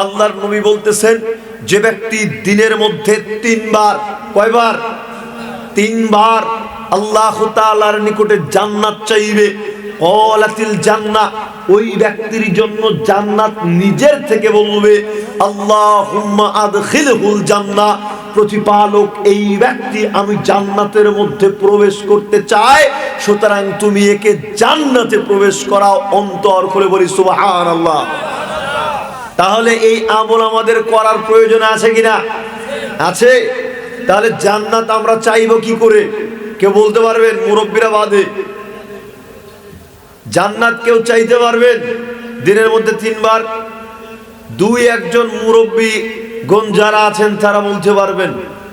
আল্লাহর নবী বলতেছেন, যে ব্যক্তি দিনের মধ্যে তিনবার, কয়বার? তিনবার আল্লাহ তাআলার নিকটে জান্নাত চাইবে, ক্বালাতিল জান্নাহ, ওই ব্যক্তির জন্য জান্নাত নিজের থেকে বলবে আল্লাহুম্মা আদখিলহুল জান্নাহ, প্রতিপালক এই ব্যক্তি আমি জান্নাতের মধ্যে প্রবেশ করতে চাই, সুতরাং তুমি একে জান্নাতে প্রবেশ করাও। অন্তর খুলে বলি সুবহানাল্লাহ। তাহলে এই আমল আমাদের করার প্রয়োজন আছে কিনা? আছে। তাহলে জান্নাত আমরা চাইবো কি করে? কেউ বলতে পারবেন? মুরব্বীরা বাদে জান্নাত কেউ চাইতে পারবেন দিনের মধ্যে তিনবার? দুই একজন মুরব্বী গণ যারা আছেন তারা বলতে পারবেন,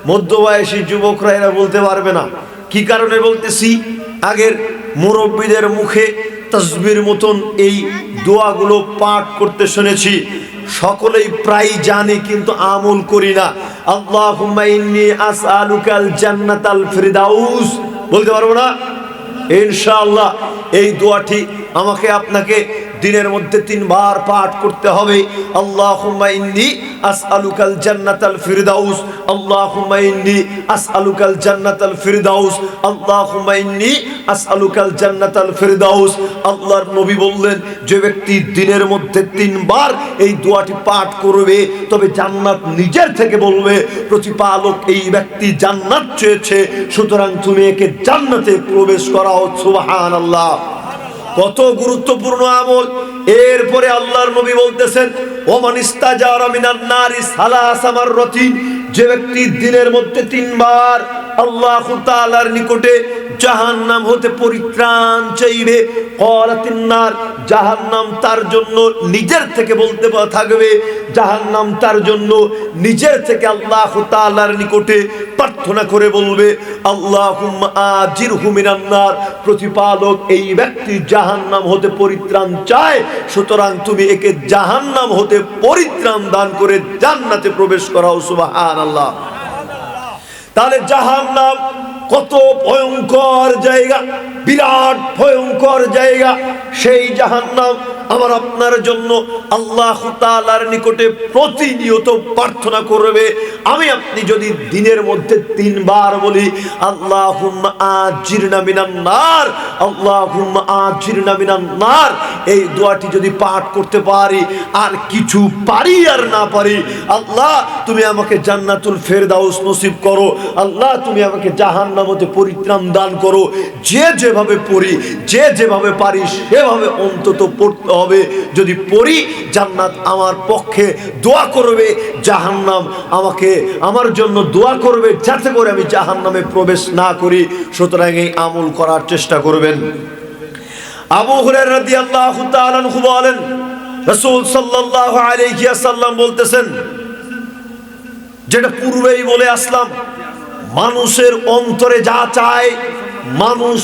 মধ্যবয়সী যুবকরা এরা বলতে পারবে না। কি কারণে বলতেছি? আগের মুরব্বীদের মুখে তাসবির মতন এই দোয়াগুলো পাঠ করতে শুনেছি, সকলেই প্রায় জানি কিন্তু আমল করি না। আল্লাহুম্মা ইন্নী আসআলুকাল জান্নাতাল ফিরদাউস, বলতে পারবো না? ইনশাআল্লাহ এই দোয়াটি আমাকে আপনাকে দিনের মধ্যে তিনবার পাঠ করতে হবে। আল্লাহুম্মা ইন্নী আসআলুকাল জান্নাতাল ফিরদাউস, আল্লাহুম্মা ইন্নী আসআলুকাল জান্নাতাল ফিরদাউস, আল্লাহুম্মা ইন্নী আসআলুকাল জান্নাতাল ফিরদাউস। আল্লাহর নবী বললেন, যে ব্যক্তি দিনের মধ্যে তিনবার এই দোয়াটি পাঠ করবে তবে জান্নাত নিজের থেকে বলবে প্রতিপালক এই ব্যক্তি জান্নাত চেয়েছে, সুতরাং তুমি একে জান্নাতে প্রবেশ করাও। সুবহানাল্লাহ। কত গুরুত্বপূর্ণ আমল। এরপরে আল্লাহর নবী বলতেছেন, ওমান ইস্তাজারা মিনান নারি সালাসা মাররাতিন, যে ব্যক্তি দিনের মধ্যে তিনবার আল্লাহ তাআলার নিকটে জাহান্নাম হতে পরিত্রাণ চাইবে, ক্বালাতিন নার, জাহান্নাম তার জন্য নিজের থেকে বলতে থাকবে, জাহান্নাম তার জন্য নিজের থেকে আল্লাহ তাআলার নিকটে প্রার্থনা করে বলবে আল্লাহুম্মা আজিরহু মিনান নার, প্রতিপালক এই ব্যক্তি জাহান্নাম হতে পরিত্রাণ চায়, সুতরাং তুমি একে জাহান্নাম হতে পরিত্রাণ দান করে জান্নাতে প্রবেশ করাও। সুবহানাল্লাহ। তাহলে জাহান্নাম কত ভয়ঙ্কর জায়গা, বিরাট ভয়ঙ্কর জায়গা। সেই জাহান্নাম আমার আপনার জন্য আল্লাহ তাআলার নিকটে প্রতিনিয়ত প্রার্থনা করবে। আমি আপনি যদি দিনের মধ্যে তিনবার বলি আল্লাহুম্মা আজিরনা মিনান নার, আল্লাহুম্মা আজিরনা মিনান নার, এই দোয়াটি যদি পাঠ করতে পারি, আর কিছু পারি আর না পারি, আল্লাহ তুমি আমাকে জান্নাতুল ফেরদাউস নসিব করো, আল্লাহ তুমি আমাকে জাহান্নাম হতে পরিত্রাণ দান করো। যে যেভাবে পড়ি, যে যেভাবে পারি সেভাবে অন্তত পড়তে হবে। যদি পড়ি, জান্নাত আমার পক্ষে দোয়া করবে, জাহান্নাম আমাকে আমার জন্য দোয়া করবে যাতে করে আমি জাহান্নামে প্রবেশ না করি। সুতরাং এই আমল করার চেষ্টা করবেন। আবু হুরায়রা রাদিয়াল্লাহু তাআলা আনহু বলেন, রাসূল সাল্লাল্লাহু আলাইহি ওয়াসাল্লাম বলতেছেন, যেটা পূর্বেই বলে আসলাম, মানুষের অন্তরে যা চায়, মানুষ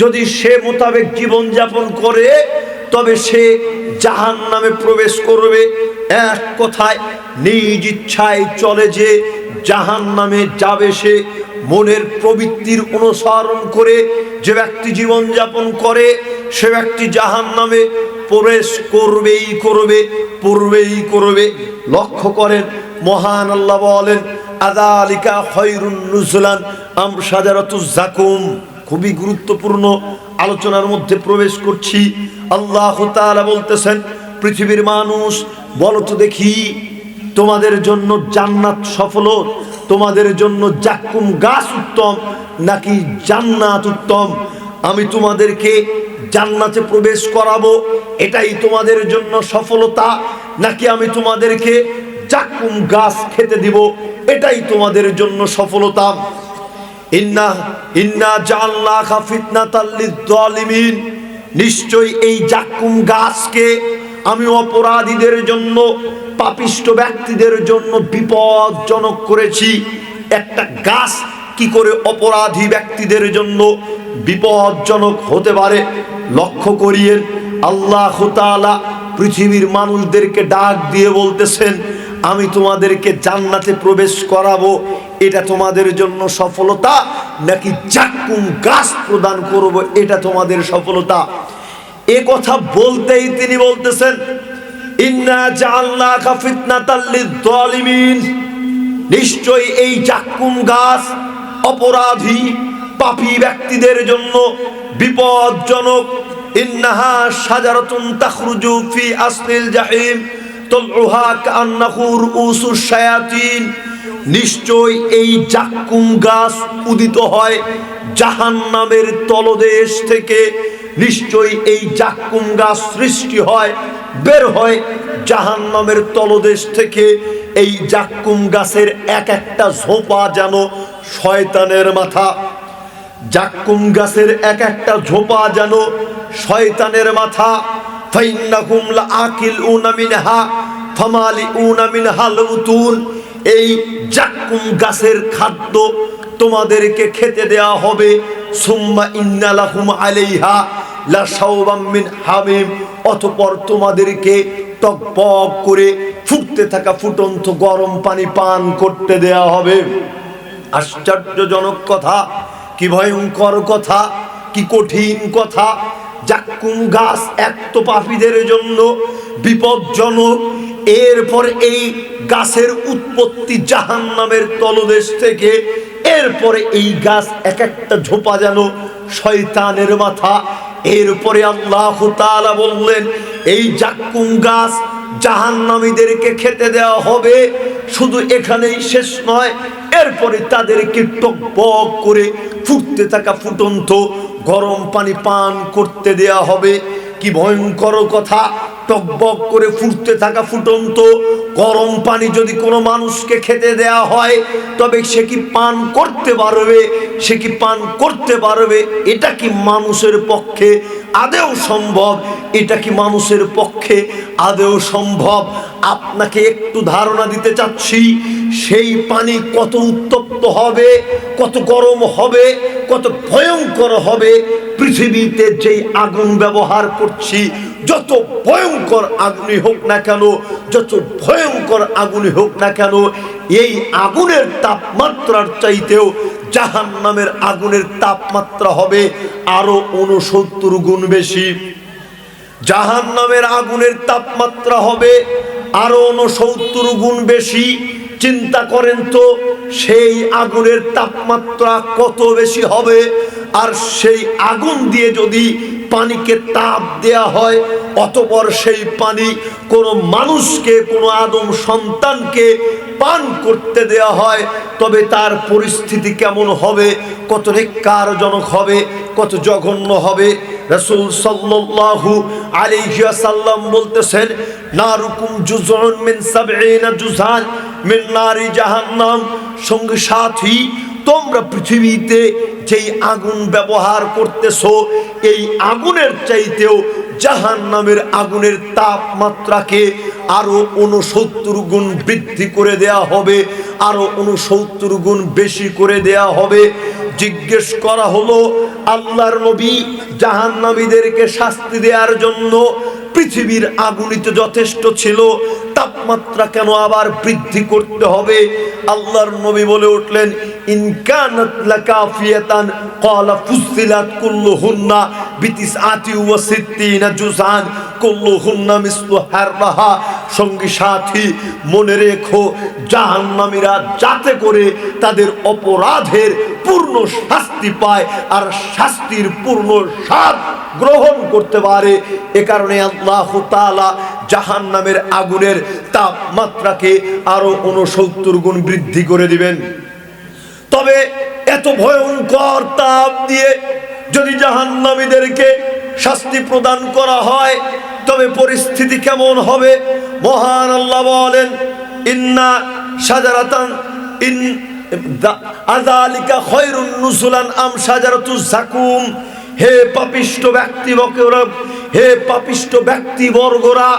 যদি সে মোতাবেক জীবন যাপন করে তবে সে জাহান্নামে প্রবেশ করবে। এক কথায় নিজ ইচ্ছায় চলে যে জাহান্নামে যাবে সে। মনের প্রবৃত্তির অনুসরণ করে যে ব্যক্তি জীবন যাপন করে সে ব্যক্তি জাহান্নামে প্রবেশ করবেই করবে, পূর্বেই করবে। লক্ষ্য করেন, মহান আল্লাহ বলেন, আযালিকা খায়রুন নুজুলান আম শাজারাতুজ যাকুম। খুবই গুরুত্বপূর্ণ আলোচনার মধ্যে প্রবেশ করছি। আল্লাহ তাআলা বলতেছেন, পৃথিবীর মানুষ বলো তো দেখি, তোমাদের জন্য জান্নাত সফল, তোমাদের জন্য যাকুম গাছ উত্তম নাকি জান্নাত উত্তম? আমি তোমাদেরকে জান্নাতে প্রবেশ করাবো, এটাই তোমাদের জন্য সফলতা, নাকি আমি তোমাদেরকে যাকুম গাছ খেতে দিব, এটাই তোমাদের জন্য সফলতা? ইন্না জাআলনাকা ফিতনাতাল লিয-যালিমিন, নিশ্চয়ই এই যাকুম গাছকে আমি অপরাধীদের জন্য, পাপিষ্ঠ ব্যক্তিদের জন্য বিপজ্জনক করেছি। একটা গাছ কি করে অপরাধী ব্যক্তিদের জন্য বিপজ্জনক হতে পারে? লক্ষ্য করিয়েন, আল্লাহ তাআলা পৃথিবীর মানুষদেরকে ডাক দিয়ে বলতেছেন, আমি তোমাদেরকে জান্নাতে প্রবেশ করাবো, এটা তোমাদের জন্য সফলতা, নাকি যাকুম গাছ প্রদান করব এটা তোমাদের সফলতা? এ কথা বলতেই তিনি বলতেছেন, ইন্না জাআলনাকা ফিতনাতাল লিয-যালিমিন, নিশ্চয় এই জাক্কুম গাছ অপরাধী পাপী ব্যক্তিদের জন্য বিপজ্জনক। ইন্নাহা শাজারাতুন তাখরুজু ফি আসলিল জাহিম তালউহা কান্নাহু রুউসুশ শায়াতিন, নিশ্চয় এই জাক্কুম গাছ উদিত হয় জাহান্নামের তলদেশ থেকে। নিশ্চয় এই জাক্কুম গাছ সৃষ্টি হয়, বের হয় জাহান্নামের তলদেশ থেকে। এই জাক্কুম গাছের এক একটা ঝোপা যেন শয়তানের মাথা। জাক্কুম গাছের এক একটা ঝোপা যেন শয়তানের মাথা। ফাইন্নাকুম লাআকিলুনা মিনহা ফামালিউনা মিনহাল বুতুন, এই জাক্কুম গাছের খাদ্য তোমাদেরকে খেতে দেয়া হবে। সুম্মা ইন্না লাহুম আলাইহা লাশাওবাম মিন হামিম, অতঃপর তোমাদেরকে টকবক করে ফুটতে থাকা ফুটন্ত গরম পানি পান করতে দেয়া হবে। আশ্চর্যজনক কথা, কি ভয়ঙ্কর কথা, কি কঠিন কথা। জাক্কুম গাছ এক তো পাপীদের জন্য বিপজ্জনক, এরপর এই গাছের উৎপত্তি জাহান্নামের তলদেশ থেকে। এরপরে এই গাছ এক একটা ঝোপা যেন শয়তানের মাথা। এরপরে আল্লাহ তাআলা বললেন এই জাক্কুম গাছ জাহান্নামীদেরকে খেতে দেওয়া হবে। শুধু এখানেই শেষ নয়, এরপরে তাদেরকে টকবক করে ফুটতে থাকা ফুটন্ত গরম পানি পান করতে দেয়া হবে। কি ভয়ঙ্কর কথা! টকবক করে ফুটতে থাকা ফুটন্ত গরম পানি যদি কোনো মানুষকে খেতে দেয়া হয়, তবে সে কি পান করতে পারবে? সে কি পান করতে পারবে? এটা কি মানুষের পক্ষে আদেও সম্ভব? এটা কি মানুষের পক্ষে আদেও সম্ভব? আপনাকে একটু ধারণা দিতে চাচ্ছি, সেই পানি কত উত্তপ্ত হবে, কত গরম হবে, কত ভয়ঙ্কর হবে। পৃথিবীতে যেই আগুন ব্যবহার করছি, যত ভয়ঙ্কর আগুনই হোক না কেন, যত ভয়ঙ্কর আগুনই হোক না কেন, এই আগুনের তাপমাত্রার চাইতেও জাহান্নামের আগুনের তাপমাত্রা হবে আরো 69 গুণ বেশি। জাহান্নামের আগুনের তাপমাত্রা হবে আরো 69 গুণ বেশি। চিন্তা করেন তো, সেই আগুনের তাপমাত্রা কত বেশি হবে। আর সেই আগুন দিয়ে যদি পানিকে তাপ দেয়া হয়, অতঃপর সেই পানি কোনো মানুষকে, কোনো আদম সন্তানকে পান করতে দেয়া হয়, তবে তার পরিস্থিতি কেমন হবে, কত নেক্কারজনক হবে, কত জঘন্য হবে। রাসূল সাল্লাল্লাহু আলাইহি ওয়াসাল্লাম বলতেছেন, নারুকুম জুজউন মিন 70 জুজান মিন নারি জাহান্নাম। সঙ্গে সাথী, তোমরা পৃথিবীতে যেই আগুন ব্যবহার করতেছো, এই আগুনের চাইতেও জাহান্নামের আগুনের তাপমাত্রাকে আরো 69 গুণ বৃদ্ধি করে দেয়া হবে, আরো 69 গুণ বেশি করে দেয়া হবে। জিজ্ঞেস করা হলো, আল্লাহর নবী, জাহান্নামীদেরকে শাস্তি দেওয়ার জন্য পৃথিবীর আগুনই তো যথেষ্ট ছিল, তাপমাত্রা কেন আবার বৃদ্ধি করতে হবে? আল্লাহর নবী বলে উঠলেন, ইন কানাত লাকাফিয়াতান ক্বালা ফুসিলাত কুল্লুহুন্না বিতিসআতি ওয়া সিত্তিনা জুজান কুল্লুহুন্না মিসলু হাররাহা। সঙ্গী সাথী, মনে রেখো, জাহান্নামীরা যাতে করে তাদের অপরাধের পূর্ণ শাস্তি পায় আর শাস্তির পূর্ণ স্বাদ গ্রহণ করতে পারে, এ কারণে আল্লাহ তাআলা জাহান্নামের আগুনের তাপমাত্রাকে আরো 69 গুণ বৃদ্ধি করে দিবেন। তবে এত ভয়ঙ্কর তাপ দিয়ে যদি জাহান্নামীদেরকে শাস্তি প্রদান করা হয়, তবে পরিস্থিতি কেমন হবে? মহান আল্লাহ বলেন, ইন্না শাজারাতান ইন আযালিকা খায়রুন নুজুলান আম শাজারাতুজ যাকুম। হে পাপিষ্ঠ ব্যক্তিবর্গরা, হে পাপিষ্ঠ ব্যক্তিবর্গরা,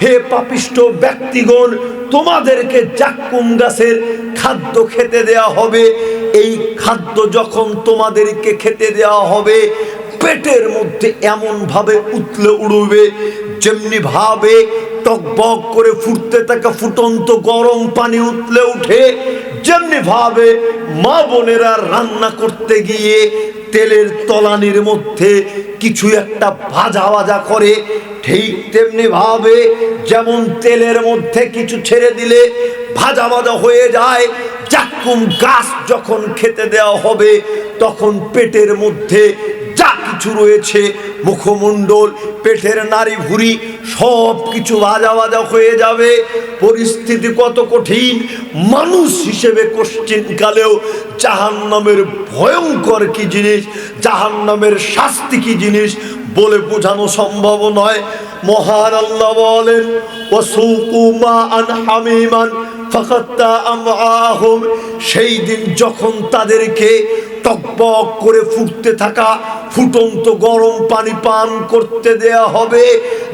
হে পাপিষ্ঠ ব্যক্তিগণ, তোমাদেরকে জাক্কুম গাছের খাদ্য খেতে দেয়া হবে। এই খাদ্য যখন তোমাদেরকে খেতে দেওয়া হবে, পেটের মধ্যে এমন ভাবে উতলে উড়বে, যেমনি ভাবে টকবক করে ফুটতে থাকা ফুটন্ত গরম পানি উতলে উঠে যেমনি ভাবে মা বোনেরা রান্না করতে গিয়ে তেলের তলানির মধ্যে কিছু একটা ভাজা ভাজা করে, ঠিক তেমনি ভাবে যেমন তেলের মধ্যে কিছু ছেড়ে দিলে ভাজা ভাজা হয়ে যায়, যাকুম গাছ যখন খেতে দেওয়া হবে তখন পেটের মধ্যে যা কিছু রয়েছে, মুখমণ্ডল, পেটের নাড়ি ভুঁড়ি সব কিছু ভাজা ভাজা হয়ে যাবে। পরিস্থিতি কত কঠিন! মানুষ হিসেবে কোশ্চিনকালেও জাহান্নামের ভয়ঙ্কর কি জিনিস, জাহান্নামের শাস্তি কি জিনিস বলে বোঝানো সম্ভব নয়। মহান আল্লাহ বলেন, ওয়াসুকু মাআন হামিমান ফাকাত্তা আমআহুম, সেই দিন যখন তাদেরকে টকবক করে ফুটতে থাকা ফুটন্ত গরম পানি পান করতে দেয়া হবে।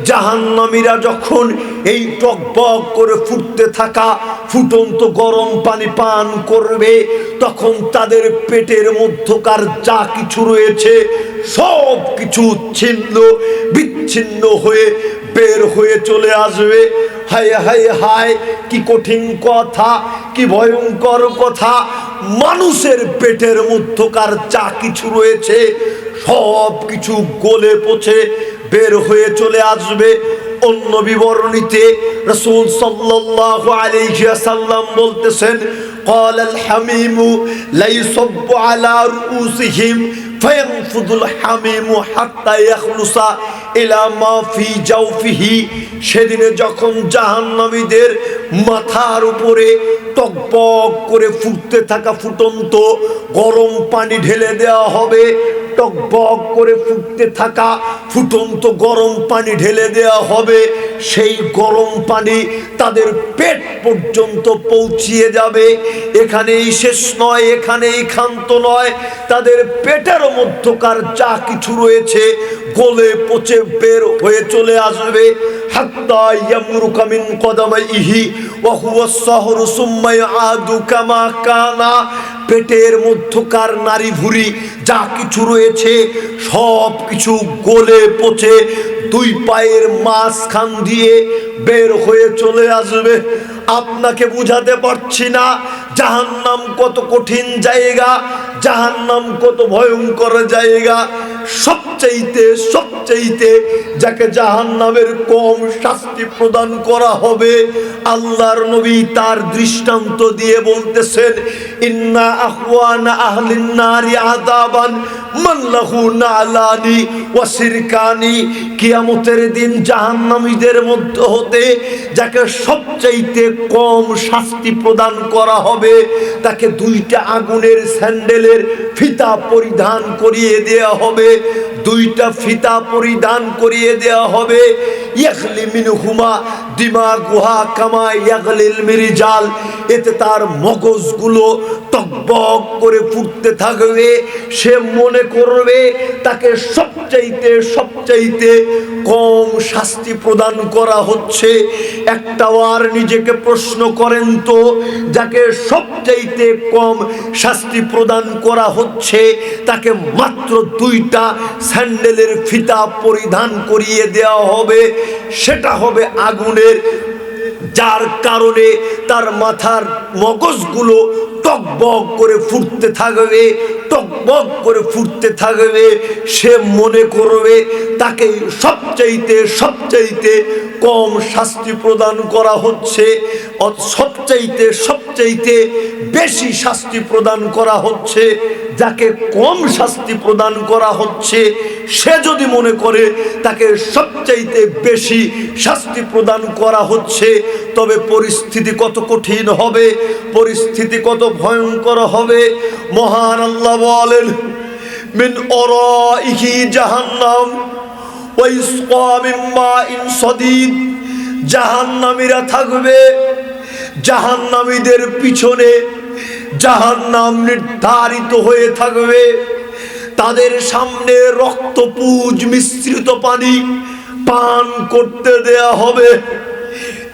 জাহান্নামীরা যখন এই টকবক করে ফুটতে থাকা ফুটন্ত গরম পানি পান করবে, তখন তাদের পেটের মধ্যকার যা কিছু রয়েছে সব কিছু ছিন্ন বিচ্ছিন্ন হয়ে বের হয়ে চলে আসবে। হায় হায় হায়, কি কঠিন কথা, কি ভয়ঙ্কর কথা! মানুষের পেটের মধ্যকার যা কিছু রয়েছে সব কিছু গলে পচে বের হয়ে চলে আসবে। অন্য বিবরণীতে রাসূল সাল্লাল্লাহু আলাইহি ওয়াসাল্লাম বলতেছেন, ক্বালাল হামিমু লা ইউসাব্বু আলা রুউসিহিম ফায়ানফুদুল হামিমু হাত্তা ইয়াখলুসা ইলা মা ফি জাওফিহি, সেদিনে যখন জাহান্নামীদের মাথার উপরে টকবক করে ফুটতে থাকা ফুটন্ত গরম পানি ঢেলে দেওয়া হবে, টকবক করে ফুটতে থাকা ফুটন্ত গরম পানি ঢেলে দেওয়া হবে, সেই গরম পানি তাদের পেট পর্যন্ত পৌঁছিয়ে যাবে। এখানেই শেষ নয়, এখানেই ক্ষান্ত নয়, তাদের পেটের মধ্যকার যা কিছু রয়েছে গলে পচে বের হয়ে চলে আসবে। হাত্তা ইয়ামরুকা মিন কদামাইহি ওয়া হুয়া সাহরু সুম্মা ইয়াদু কামা কানা, পেটের মধ্যকার নারী ভুঁড়ি যা কিছু রয়েছে সব কিছু গলে পচে দুই পায়ের মাঝখান দিয়ে বের হয়ে চলে আসবে। আপনাকে বুঝাতে পারছি না জাহান্নাম কত কঠিন জায়গা, জাহান্নাম কত ভয়ঙ্কর জায়গা। সবচাইতে যাকে জাহান্নামের কম শাস্তি প্রদান করা হবে, আল্লাহর নবী তার দৃষ্টান্ত দিয়ে বলতেছেন, ইন্না আহওয়ানা আহলিন নারি আযাবান মান লাহু নালানি ওয়া সিরকানি, কিয়ামতের দিন জাহান্নামীদের মধ্য হতে যাকে সবচাইতে কম শাস্তি প্রদান করা হবে, তাকে দুইটা আগুনের স্যান্ডেলের ফিতা পরিধান করিয়ে দেয়া হবে, দুইটা ফিতা পরিধান করিয়ে দেয়া হবে। ইয়াখলি মিনহুমা দিমাগুহা কামা ইয়াগলিল মিরজাল, এতে তার মগজগুলো টকবক করে ফুটতে থাকবে। সে মনে করবে তাকে সবচাইতে কম শাস্তি প্রদান করা হচ্ছে। একটাবার নিজেকে প্রশ্ন করেন তো, যাকে সবচাইতে কম শাস্তি প্রদান করা হচ্ছে তাকে মাত্র দুইটা স্যান্ডেলের ফিতা পরিধান করিয়ে দেওয়া হবে, সেটা হবে আগুনের, যার কারণে তার মাথার মগজগুলো টকবক করে ফুটতে থাকবে, টকবক করে ফুটতে থাকবে। সে মনে করবে তাকে সবচাইতে কম শাস্তি প্রদান করা হচ্ছে, সবচাইতে বেশি শাস্তি প্রদান করা হচ্ছে। যাকে কম শাস্তি প্রদান করা হচ্ছে সে যদি মনে করে তাকে সবচাইতে বেশি শাস্তি প্রদান করা হচ্ছে, তবে পরিস্থিতি কত কঠিন হবে, পরিস্থিতি কত ভয়ঙ্কর হবে। মহান আল্লাহ বলেন, মিন ওরাইহি জাহান্নাম ওয়া ইসকা মিন মাইন সাদীদ, জাহান্নামীরা থাকবে, জাহান্নামীদের পিছনে জাহান্নাম নির্ধারিত হয়ে থাকবে, তাদের সামনে রক্তপুঞ্জ মিশ্রিত পানি পান করতে দেয়া হবে।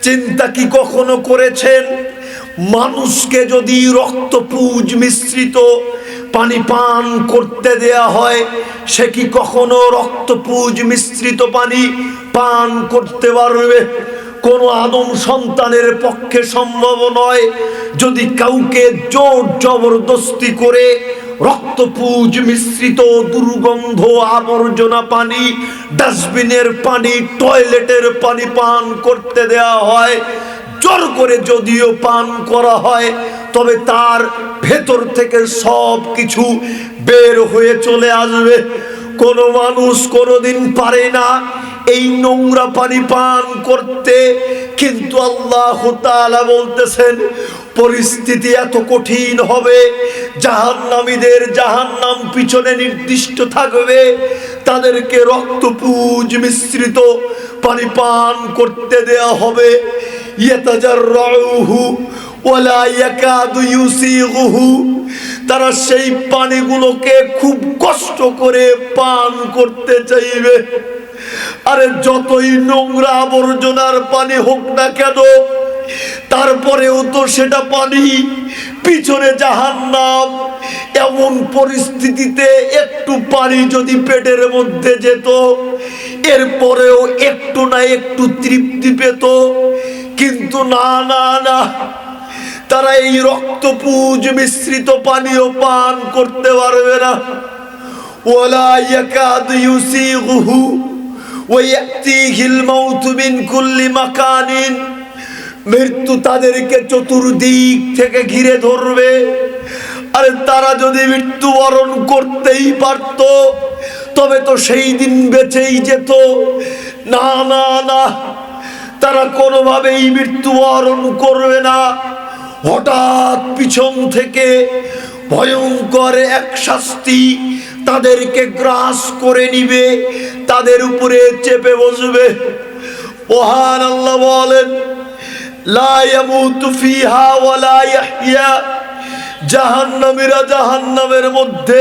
চিন্তা কি কখনো করেছেন, মানুষকে যদি রক্তপুঞ্জ মিশ্রিত পানি পান করতে দেয়া হয়, সে কি কখনো রক্তপুঞ্জ মিশ্রিত পানি পান করতে পারবে? কোন আদম সন্তানের পক্ষে সম্ভব নয় যদি কাউকে জোর জবরদস্তি করে রক্তপুঞ্জ মিশ্রিত দুর্গন্ধ আবর্জনা পানি, ডাস্টবিনের পানি, টয়লেটের পানি পান করতে দেয়া হয়। জোর করে যদিও পান করা হয় তবে তার ভেতর থেকে সব কিছু বের হয়ে চলে আসবে। কোন মানুষ কোনোদিন পারে না এই নোংরা পানি পান করতে, কিন্তু আল্লাহ তাআলা বলতেছেন পরিস্থিতি এত কঠিন হবে, জাহান্নামীদের জাহান্নাম পিছনে নির্দিষ্ট থাকবে, তাদেরকে রক্তপুঞ্জ মিশ্রিত পানি পান করতে দেয়া হবে। ইয়াতাজাররুহু ওয়ালা ইয়াকাদু ইউসিগুহু, তারা সেই পানিগুলোকে খুব কষ্ট করে পান করতে চাইবে। আরে যতই নোংরা আবর্জনার পানি হোক না কেন, তারপরেও তো সেটা পানি, পিছনে জাহান্নাম। এমন পরিস্থিতিতে একটু পানি যদি পেটের মধ্যে যেত, এরপরেও একটু না একটু তৃপ্তি পেত, কিন্তু না না না, তারা এই রক্তপুঞ্জ মিশ্রিত পানীয় পান করতে পারবে না। ওয়ালা ইয়াকাদু ইউসিগুহু ওয়া ইয়াতিহিল মাউতু মিন কুল্লি মাকানিন, মৃত্যু তাদেরকে চতুর্দিক থেকে ঘিরে ধরবে। আরে তারা যদি মৃত্যুবরণ করতেই পারত তবে তো সেই দিন বেঁচেই যেত। না না না, তারা কোনোভাবেই মৃত্যুবরণ করবে না। হঠাৎ পিছন থেকে ভয়ঙ্কর এক শাস্তি তাদেরকে গ্রাস করে নিবে, তাদের উপরে চেপে বসবে। মহান আল্লাহ বলেন, লা ইয়ামুতু ফিহা ওয়ালা ইয়াহইয়া, জাহান্নামীরা জাহান্নামের মধ্যে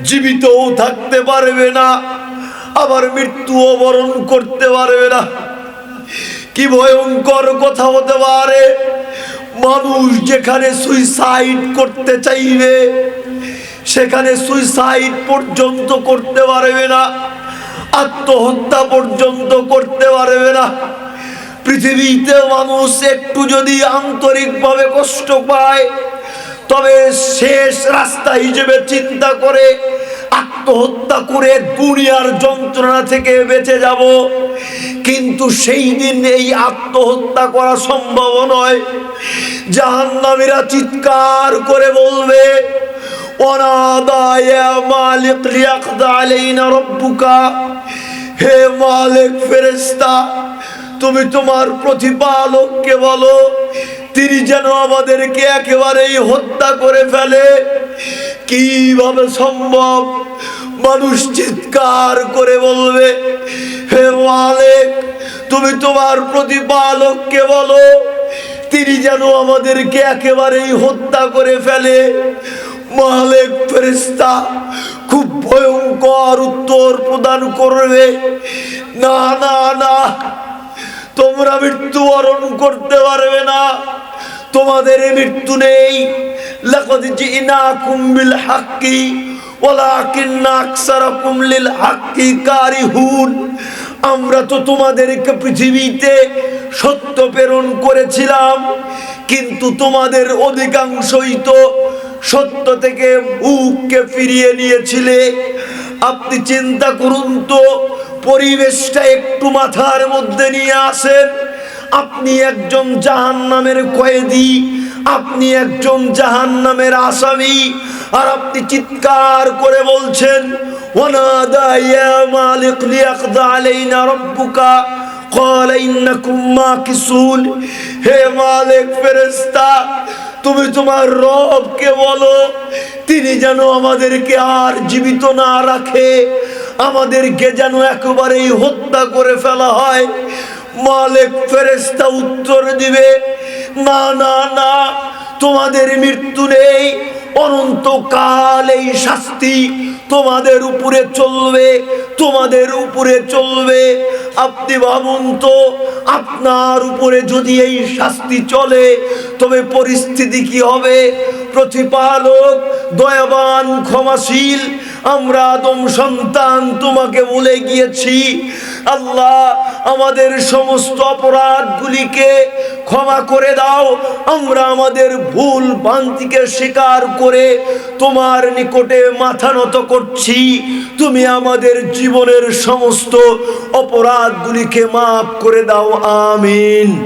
জীবিতও থাকতে পারবে না, আবার মৃত্যুও বরণ করতে পারবে না। কি ভয়ঙ্কর কথা হতে পারে! মানুষ যেখানে সুইসাইড করতে চাইবে সেখানে সুইসাইড পর্যন্ত করতে পারবে না, আত্মহত্যা পর্যন্ত করতে পারবে না। পৃথিবীতে মানুষ একটু যদি আন্তরিকভাবে কষ্ট পায় তবে শেষ রাস্তা হিসেবে চিন্তা করে আত্মহত্যা করে দুনিয়ার যন্ত্রণা থেকে বেঁচে যাব, কিন্তু সেই দিন এই আত্মহত্যা করা সম্ভব নয়। জাহান্নামীরা চিৎকার করে বলবে, ওয়ানাদা ইয়া মালিক লিয়াকদা আলাইনা রাব্বুকা, হে মালিক ফেরেশতা তুমি তোমার প্রতিপালককে বলো তিনি যেন আমাদেরকে একেবারেই হত্যা করে ফেলে। কিভাবে সম্ভব? মানুষ চিৎকার করে বলবে, হে মালিক তুমি তোমার প্রতিপালককে বলো তিনি যেন আমাদেরকে একেবারেই হত্যা করে ফেলে। মালিক ফেরেশতা খুব ভয়ঙ্কর উত্তর প্রদান করবে, না না না, তোমরা মৃত্যুবরণ করতে পারবে না, তোমাদের মৃত্যু নেই। লাকাদ জিনাকুম বিল হাক্কি ওয়ালাকিন্না আকসারাকুম লিল হাক্কি কারিহুন, আমরা তো তোমাদেরকে পৃথিবীতে সত্য প্রেরণ করেছিলাম, কিন্তু তোমাদের অধিকাংশই তো সত্য থেকে মুখকে ফিরিয়ে নিয়েছিলে। আপনি চিন্তা করুন তো, পরিবেশটা একটু মাথার মধ্যে নিয়ে আসেন। আপনি একজন জাহান্নামের কয়েদি, আপনি একজন জাহান্নামের আসামি, আর আপনি চিৎকার করে বলছেন, ওয়ানাদা ইয়া মালিক লিয়াকদা আলাইনা রাব্বুকা ক্বালা ইন্নাকুম মাকিসুন, হে মালিক ফেরেশতা তুমি তোমার রবকে বলো তিনি যেন আমাদেরকে আর জীবিত না রাখে, আমাদেরকে যেন একেবারেই হত্যা করে ফেলা হয়। মালিক ফেরেশতা উত্তর দিবে, না না না, তোমাদের মৃত্যু নেই, অনন্তকাল এই শাস্তি তোমাদের উপরে চলবে, তোমাদের উপরে চলবে। আপনি ভাবুন তো, আপনার উপরে যদি এই শাস্তি চলে তবে পরিস্থিতি কি হবে? প্রতিপালক দয়াবান ক্ষমাশীল, আমরা আদম সন্তান তোমাকে ভুলে গিয়েছি, আল্লাহ আমাদের সমস্ত অপরাধগুলিকে ক্ষমা করে দাও। আমরা আমাদের ভুল ভ্রান্তিকে স্বীকার করে তোমার নিকটে মাথা নত করছি। তুমি আমাদের জীবনের সমস্ত অপরাধগুলিকে মাফ করে দাও, আমিন।